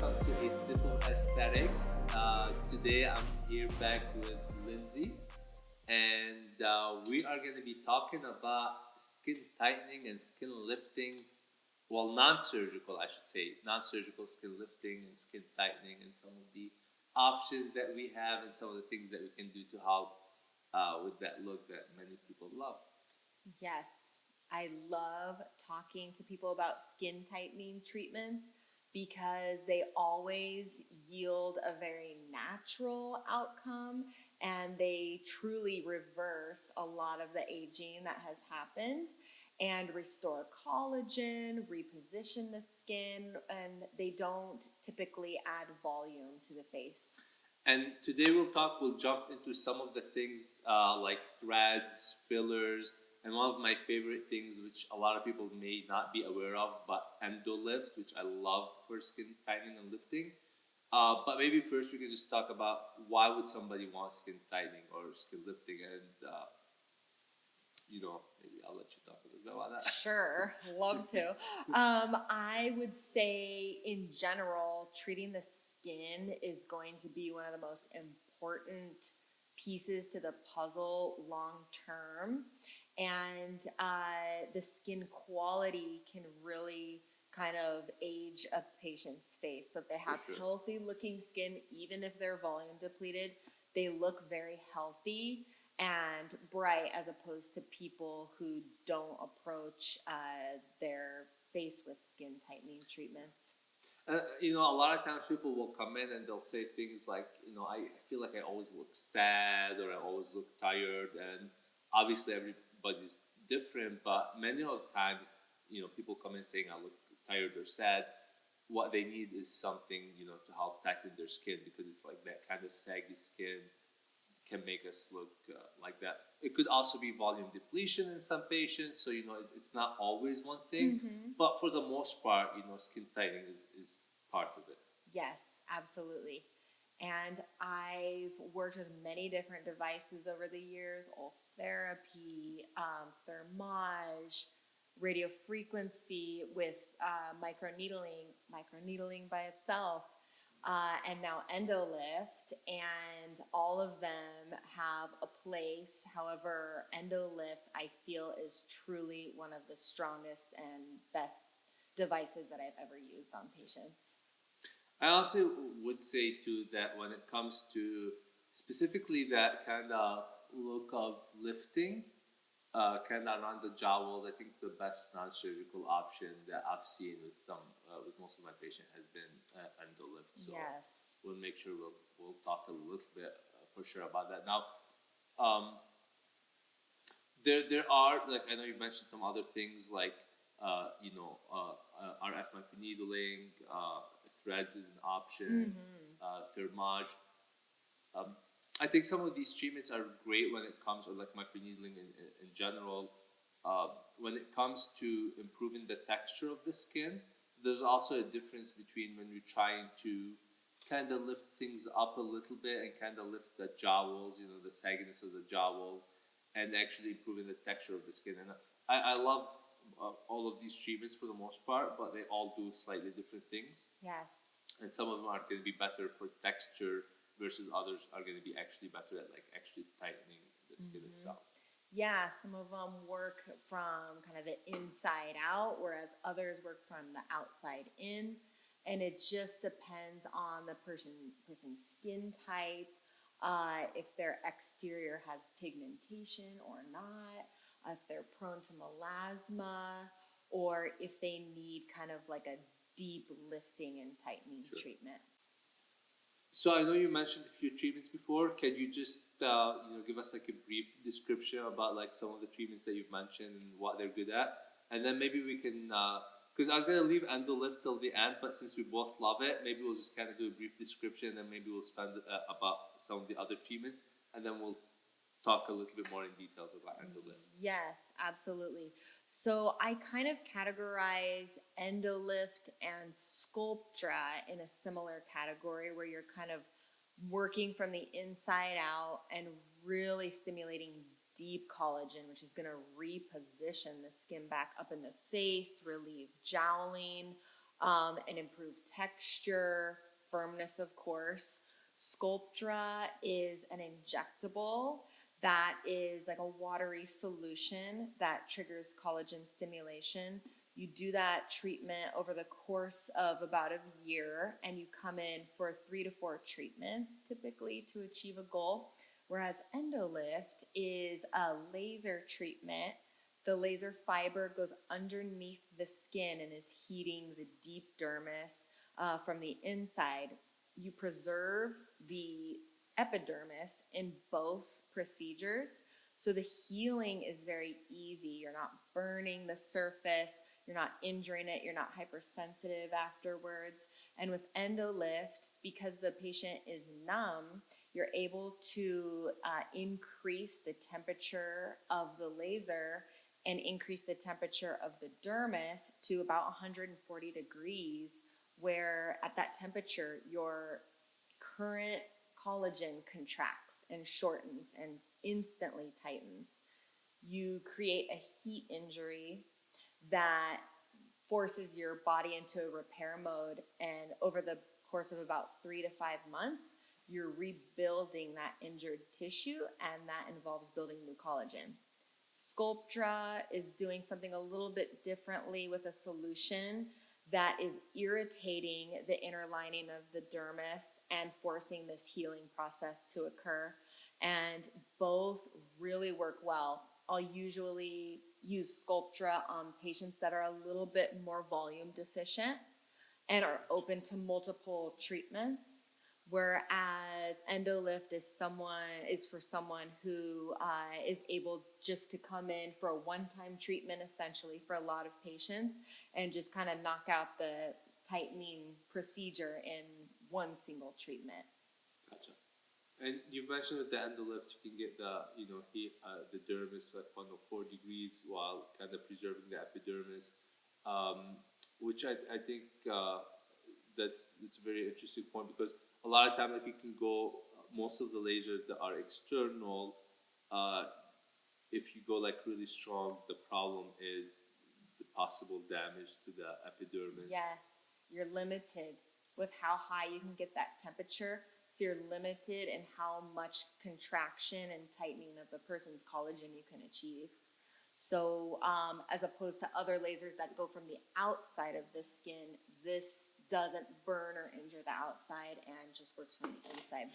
welcome to A Simple Aesthetics. Today I'm here back with Lindsay, and we are going to be talking about skin tightening and skin lifting. Well, non-surgical, I should say, non-surgical skin lifting and skin tightening, and some of the options that we have, and some of the things that we can do to help with that look that many people love. Yes, I love talking to people about skin tightening treatments because they always yield a very natural outcome and they truly reverse a lot of the aging that has happened and restore collagen, reposition the skin, and they don't typically add volume to the face. And today we'll jump into some of the things like threads, fillers, and one of my favorite things, which a lot of people may not be aware of, but endolift, which I love for skin tightening and lifting. But maybe first we can just talk about why would somebody want skin tightening or skin lifting, and maybe I'll let you talk a little bit about that. Sure, love to. I would say, in general, treating the skin is going to be one of the most important pieces to the puzzle long term. And the skin quality can really kind of age a patient's face. So if they have healthy looking skin, even if they're volume depleted, they look very healthy and bright, as opposed to people who don't approach their face with skin tightening treatments. A lot of times people will come in and they'll say things like, I feel like I always look sad or I always look tired. And obviously everybody's different, but many of the times, people come in saying I look tired or sad. What they need is something, to help tighten their skin, because it's like that kind of saggy skin can make us look like that. It could also be volume depletion in some patients, so it's not always one thing. Mm-hmm. But for the most part, skin tightening is part of it. Yes, absolutely. And I've worked with many different devices over the years: therapy, thermage, radiofrequency with microneedling by itself, and now endolift, and all of them have a place. However, endolift, I feel, is truly one of the strongest and best devices that I've ever used on patients. I also would say too that when it comes to specifically that kind of look of lifting, kind of around the jowls, I think the best non-surgical option that I've seen with most of my patients has been endolift. So yes, we'll make sure we'll talk a little bit for sure about that. Now, there are, like, I know you mentioned some other things like RF microneedling, threads is an option, thermage. I think some of these treatments are great when it comes, or like microneedling in general. When it comes to improving the texture of the skin, there's also a difference between when you're trying to kind of lift things up a little bit and kind of lift the jowls, the sagginess of the jowls, and actually improving the texture of the skin. And I love all of these treatments for the most part, but they all do slightly different things. yes. And some of them are going to be better for texture versus others are going to be actually better at actually tightening the skin itself. Yeah, some of them work from kind of the inside out, whereas others work from the outside in. And it just depends on the person's skin type, if their exterior has pigmentation or not, if they're prone to melasma, or if they need kind of like a deep lifting and tightening treatment. So I know you mentioned a few treatments before. Can you just give us like a brief description about like some of the treatments that you've mentioned and what they're good at, and then maybe we can, because I was gonna leave endolift till the end, but since we both love it, maybe we'll just kind of do a brief description, and then maybe we'll spend about some of the other treatments, and then we'll talk a little bit more in details about endolift. Yes, absolutely. So I kind of categorize endolift and Sculptra in a similar category, where you're kind of working from the inside out and really stimulating deep collagen, which is going to reposition the skin back up in the face, relieve jowling, and improve texture, firmness, of course. Sculptra is an injectable that is like a watery solution that triggers collagen stimulation. You do that treatment over the course of about a year, and you come in for 3 to 4 treatments typically to achieve a goal. Whereas Endolift is a laser treatment. The laser fiber goes underneath the skin and is heating the deep dermis from the inside. You preserve the epidermis in both procedures, so the healing is very easy. You're not burning the surface, you're not injuring it, you're not hypersensitive afterwards. And with Endolift, because the patient is numb, you're able to increase the temperature of the laser and increase the temperature of the dermis to about 140 degrees, where at that temperature, your current collagen contracts and shortens and instantly tightens. You create a heat injury that forces your body into a repair mode, and over the course of about 3 to 5 months, you're rebuilding that injured tissue, and that involves building new collagen. Sculptra is doing something a little bit differently with a solution that is irritating the inner lining of the dermis and forcing this healing process to occur. And both really work well. I'll usually use Sculptra on patients that are a little bit more volume deficient and are open to multiple treatments, whereas Endolift is for someone who is able just to come in for a one-time treatment, essentially, for a lot of patients, and just kind of knock out the tightening procedure in one single treatment. Gotcha. And you mentioned with the Endolift, you can get the heat the dermis to like 104 degrees while kind of preserving the epidermis, which I think that's a very interesting point, because a lot of time, like, you can go, most of the lasers that are external, if you go like really strong, the problem is the possible damage to the epidermis. Yes, you're limited with how high you can get that temperature. So you're limited in how much contraction and tightening of the person's collagen you can achieve. So as opposed to other lasers that go from the outside of the skin, this doesn't burn or injure the outside and just works from the inside.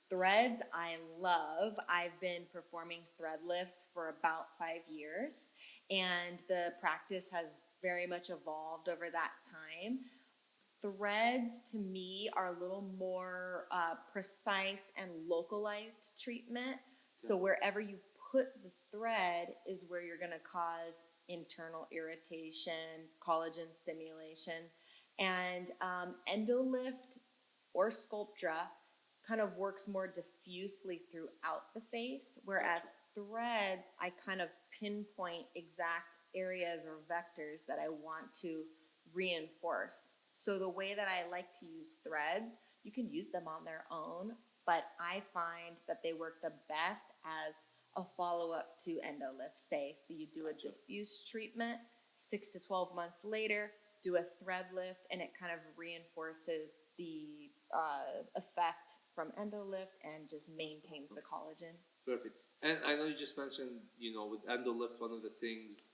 Threads, I love. I've been performing thread lifts for about 5 years, and the practice has very much evolved over that time. Threads, to me, are a little more precise and localized treatment. So wherever you put the thread is where you're going to cause internal irritation, collagen stimulation. And Endolift or Sculptra kind of works more diffusely throughout the face, whereas threads, I kind of pinpoint exact areas or vectors that I want to reinforce. So the way that I like to use threads, you can use them on their own, but I find that they work the best as a follow-up to Endolift, say. So you do a diffuse treatment, 6 to 12 months later, do a thread lift, and it kind of reinforces the effect from Endolift and just maintains the collagen. Perfect. And I know you just mentioned, with Endolift, one of the things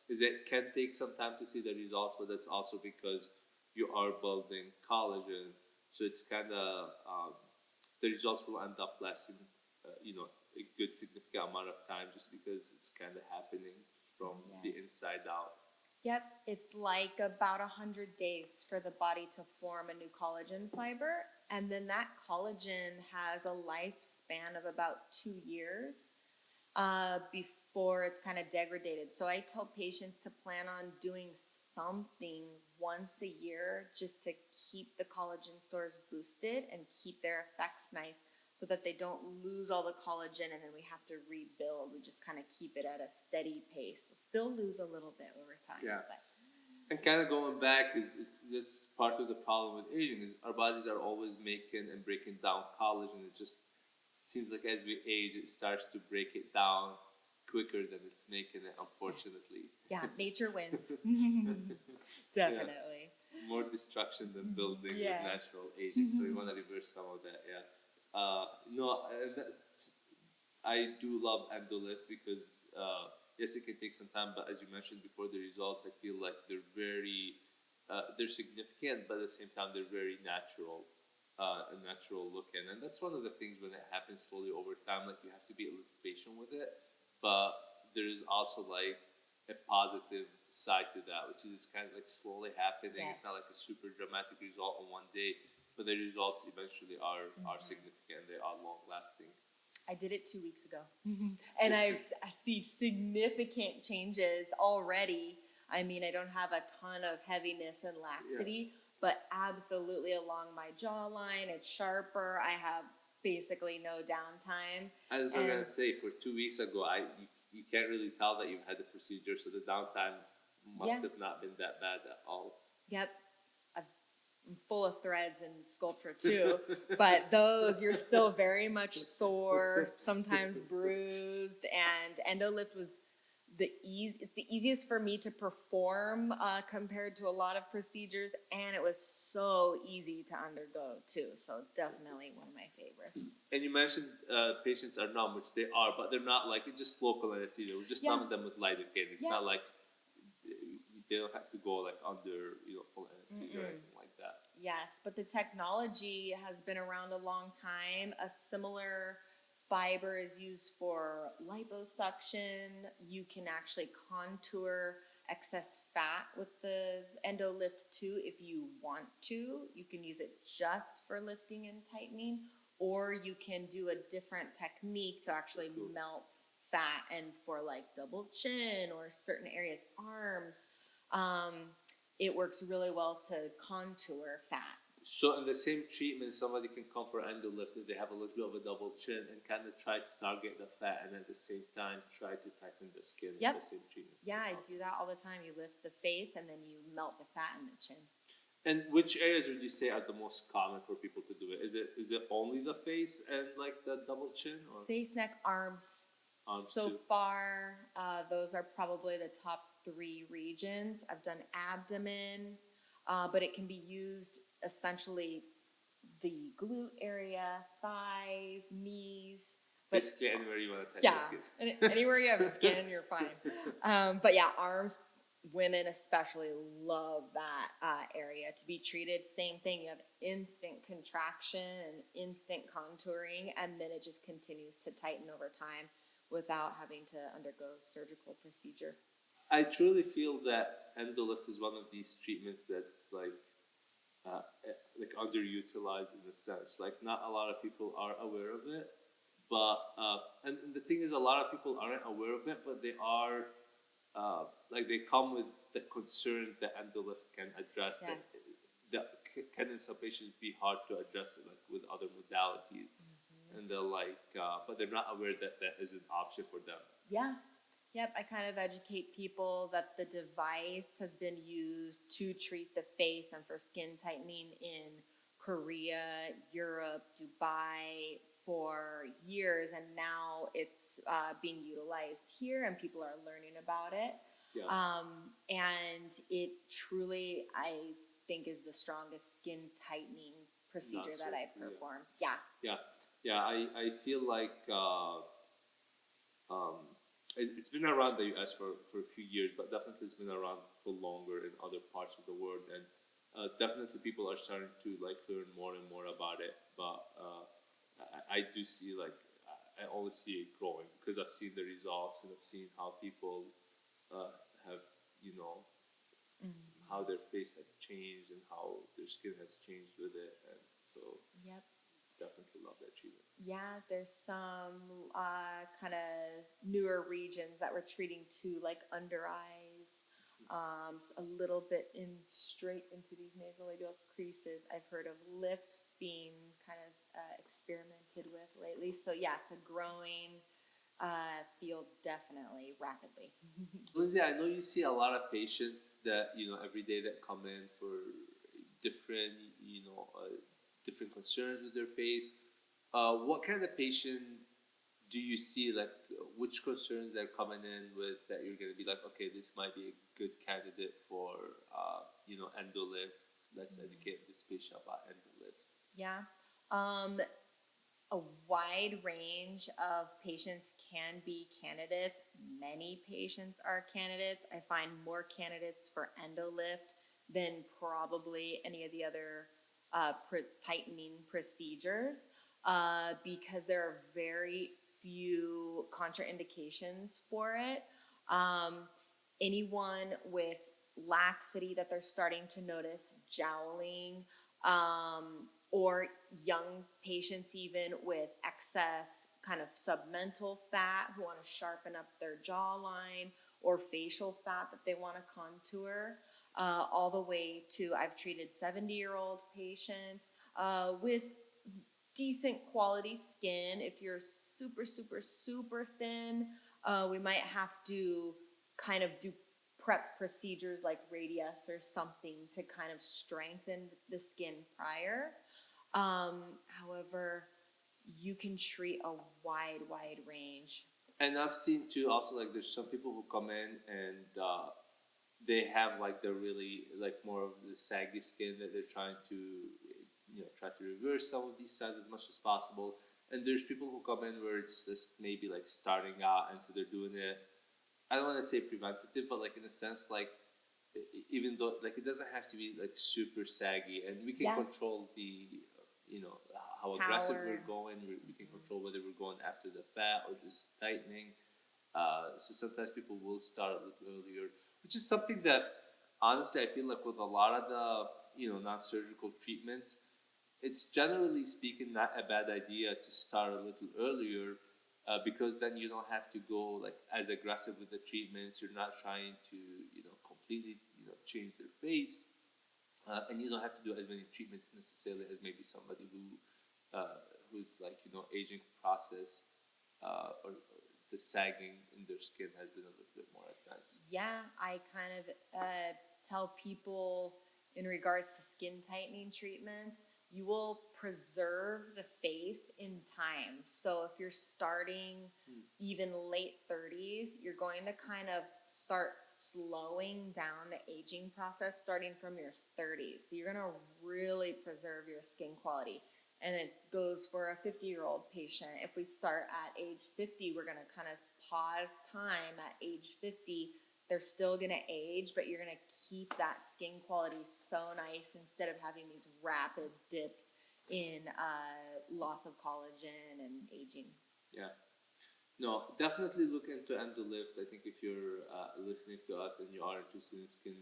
is it can take some time to see the results, but that's also because you are building collagen. So it's kind of, the results will end up lasting, a good significant amount of time, just because it's kind of happening from the inside out. Yep, it's like about 100 days for the body to form a new collagen fiber, and then that collagen has a lifespan of about 2 years before it's kind of degraded. So I tell patients to plan on doing something once a year just to keep the collagen stores boosted and keep their effects nice, so that they don't lose all the collagen and then we have to rebuild. We just kind of keep it at a steady pace. We'll still lose a little bit over time. Yeah. But. And kind of going back, that's part of the problem with aging, is our bodies are always making and breaking down collagen. It just seems like as we age, it starts to break it down quicker than it's making it, unfortunately. Yes. Yeah, nature wins. Definitely. more destruction than building Yes. with natural aging. So you want to reverse some of that, yeah. No, I do love endolift because yes, it can take some time, but as you mentioned before, the results I feel like they're significant, but at the same time they're very natural, a natural looking, and that's one of the things when it happens slowly over time. Like you have to be a little patient with it, but there is also like a positive side to that, which is it's kind of like slowly happening. Yes. It's not like a super dramatic result on one day, but the results eventually are significant. They are long lasting. I did it 2 weeks ago, and I see significant changes already. I mean, I don't have a ton of heaviness and laxity, but absolutely along my jawline, it's sharper. I have basically no downtime. I was going to say, for 2 weeks ago, you can't really tell that you've had the procedure, so the downtime must have not been that bad at all. Yep. I'm full of threads and sculpture too, but those you're still very much sore, sometimes bruised, and endolift was it's the easiest for me to perform compared to a lot of procedures, and it was so easy to undergo too. So definitely one of my favorites. And you mentioned patients are numb, which they are, but they're not like it's just local anesthesia. We're just numbing them with lidocaine. It's not like they don't have to go like under full anesthesia or anything like that. Yes, but the technology has been around a long time. A similar fiber is used for liposuction. You can actually contour excess fat with the endolift too if you want to. You can use it just for lifting and tightening, or you can do a different technique to actually melt fat, and for like double chin or certain areas, arms, it works really well to contour fat. So in the same treatment, somebody can come for endolift if they have a little bit of a double chin and kind of try to target the fat, and at the same time try to tighten the skin in the same treatment. Yeah, I do that all the time. You lift the face and then you melt the fat in the chin. And which areas would you say are the most common for people to do it? Is it only the face and like the double chin, or face, neck, arms? So too? far, those are probably the top 3 regions. I've done abdomen, but it can be used essentially the glute area, thighs, knees. But basically anywhere you want to tighten the skin. Anywhere you have skin, you're fine. But yeah, arms, women especially love that area to be treated. Same thing, you have instant contraction and instant contouring, and then it just continues to tighten over time without having to undergo surgical procedure. I truly feel that endolift is one of these treatments that's like underutilized in a sense. Like not a lot of people are aware of it, but and the thing is, a lot of people aren't aware of it, but they are like they come with the concerns that endolift can address. Yes. That can in some patients be hard to address it, like with other modalities, and they're like, but they're not aware that that is an option for them. Yeah. Yep, I kind of educate people that the device has been used to treat the face and for skin tightening in Korea, Europe, Dubai for years, and now it's being utilized here, and people are learning about it. Yeah. And it truly, I think, is the strongest skin tightening procedure that I've performed. Yeah. I feel like it's been around the US for a few years, but definitely it's been around for longer in other parts of the world, and definitely people are starting to like learn more and more about it. But I do see I only see it growing because I've seen the results, and I've seen how people have how their face has changed and how their skin has changed with it, and so definitely love that treatment. Yeah, there's some kind of newer regions that we're treating too, like under eyes, a little bit straight into these nasolabial creases. I've heard of lips being kind of experimented with lately. So yeah, it's a growing field, definitely, rapidly. Lindsay, I know you see a lot of patients that every day that come in for different different concerns with their face. What kind of patient do you see? Like, which concerns they're coming in with that you're going to be like, okay, this might be a good candidate for endolift? let's educate this patient about endo-lift. Yeah. A wide range of patients can be candidates. Many patients are candidates. I find more candidates for endo-lift than probably any of the other tightening procedures because there are very few contraindications for it. Anyone with laxity that they're starting to notice, jowling, or young patients even with excess kind of submental fat who want to sharpen up their jawline, or facial fat that they want to contour, all the way to I've treated 70-year-old patients with decent quality skin. If you're super, super, super thin, we might have to kind of do prep procedures like radius or something to kind of strengthen the skin prior. However, you can treat a wide range. And I've seen too also like there's some people who come in and they have like the really like more of the saggy skin that they're trying to try to reverse some of these signs as much as possible. And there's people who come in where it's just maybe like starting out, and so they're doing it, I don't want to say preventative, but like in a sense, like even though like it doesn't have to be like super saggy, and we can control the how aggressive we're going. We can control whether we're going after the fat or just tightening. So sometimes people will start a little earlier, which is something that honestly I feel like with a lot of the non-surgical treatments, it's generally speaking not a bad idea to start a little earlier. Because then you don't have to go like as aggressive with the treatments. You're not trying to completely change their face, and you don't have to do as many treatments necessarily as maybe somebody who's like aging process or the sagging in their skin has been a little bit more advanced. Yeah, I kind of tell people in regards to skin tightening treatments, you will preserve the face in time. So if you're starting even late 30s, you're going to kind of start slowing down the aging process starting from your 30s. So you're going to really preserve your skin quality. And it goes for a 50-year-old patient. If we start at age 50, we're going to kind of pause time at age 50. They're still going to age, but you're going to keep that skin quality so nice instead of having these rapid dips in loss of collagen and aging. Yeah. No, definitely look into endo-lift. I think if you're listening to us and you are interested in skin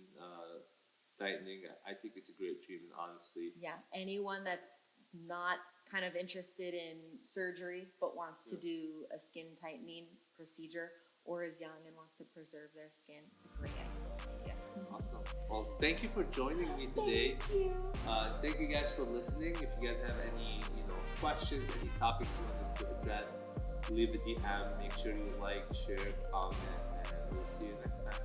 tightening, I think it's a great treatment, honestly. Yeah, anyone that's not kind of interested in surgery but wants to do a skin tightening procedure, or is young and wants to preserve their skin, it's a great idea. Awesome. Well, thank you for joining me today. Thank you guys for listening. If you guys have any questions, any topics you want us to address, leave a DM. Make sure you like, share, comment, and we'll see you next time.